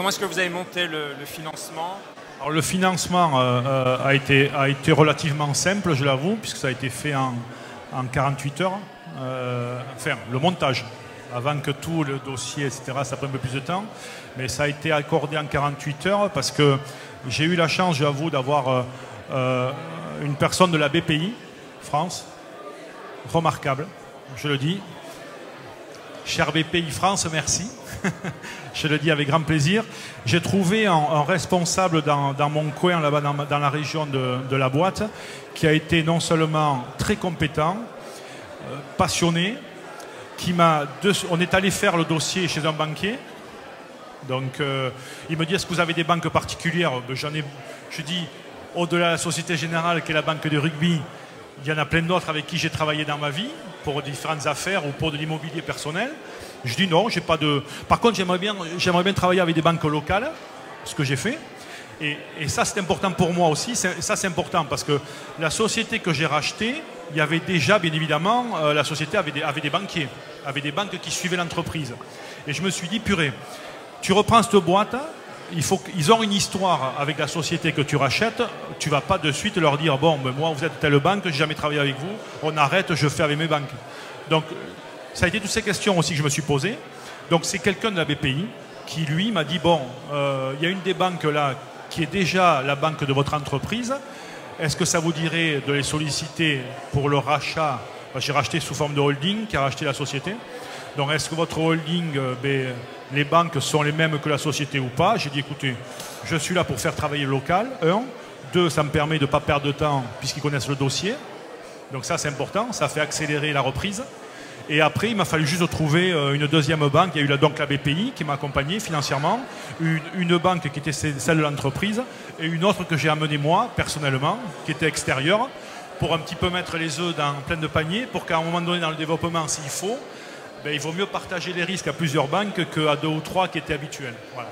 comment est-ce que vous avez monté le financement? Alors, le financement a été relativement simple, je l'avoue, puisque ça a été fait en 48 heures. Enfin, le montage, avant que tout le dossier, etc., ça prenne un peu plus de temps. Mais ça a été accordé en 48 heures parce que j'ai eu la chance, j'avoue, d'avoir une personne de la BPI, France, remarquable, je le dis. Cher BPI France, merci. Je le dis avec grand plaisir. J'ai trouvé un responsable dans mon coin, là-bas, dans la région de la boîte, qui a été non seulement très compétent, passionné, on est allé faire le dossier chez un banquier. Donc, il me dit, est-ce que vous avez des banques particulières? Je dis, au-delà de la Société Générale, qui est la banque de rugby, il y en a plein d'autres avec qui j'ai travaillé dans ma vie, pour différentes affaires ou pour de l'immobilier personnel. Je dis non, j'ai pas de... Par contre, j'aimerais bien travailler avec des banques locales, ce que j'ai fait. Et ça, c'est important pour moi aussi. Ça, c'est important parce que la société que j'ai rachetée, il y avait déjà, bien évidemment, la société avait des banquiers, avait des banques qui suivaient l'entreprise. Et je me suis dit, purée, tu reprends cette boîte, ils ont une histoire avec la société que tu rachètes, tu ne vas pas de suite leur dire, bon, ben moi, vous êtes telle banque, je n'ai jamais travaillé avec vous, on arrête, je fais avec mes banques. Donc, ça a été toutes ces questions aussi que je me suis posées. Donc, c'est quelqu'un de la BPI qui, lui, m'a dit, bon, il y a une des banques là qui est déjà la banque de votre entreprise. Est-ce que ça vous dirait de les solliciter pour le rachat? J'ai racheté sous forme de holding qui a racheté la société. Donc, est-ce que votre holding, les banques sont les mêmes que la société ou pas? J'ai dit, écoutez, je suis là pour faire travailler le local, 1. 2, ça me permet de ne pas perdre de temps puisqu'ils connaissent le dossier. Donc ça, c'est important. Ça fait accélérer la reprise. Et après, il m'a fallu juste trouver une deuxième banque. Il y a eu donc la BPI qui m'a accompagné financièrement, une banque qui était celle de l'entreprise et une autre que j'ai amenée moi, personnellement, qui était extérieure, pour un petit peu mettre les œufs dans plein de paniers, pour qu'à un moment donné dans le développement, s'il faut, il vaut mieux partager les risques à plusieurs banques qu'à 2 ou 3 qui étaient habituels. Voilà.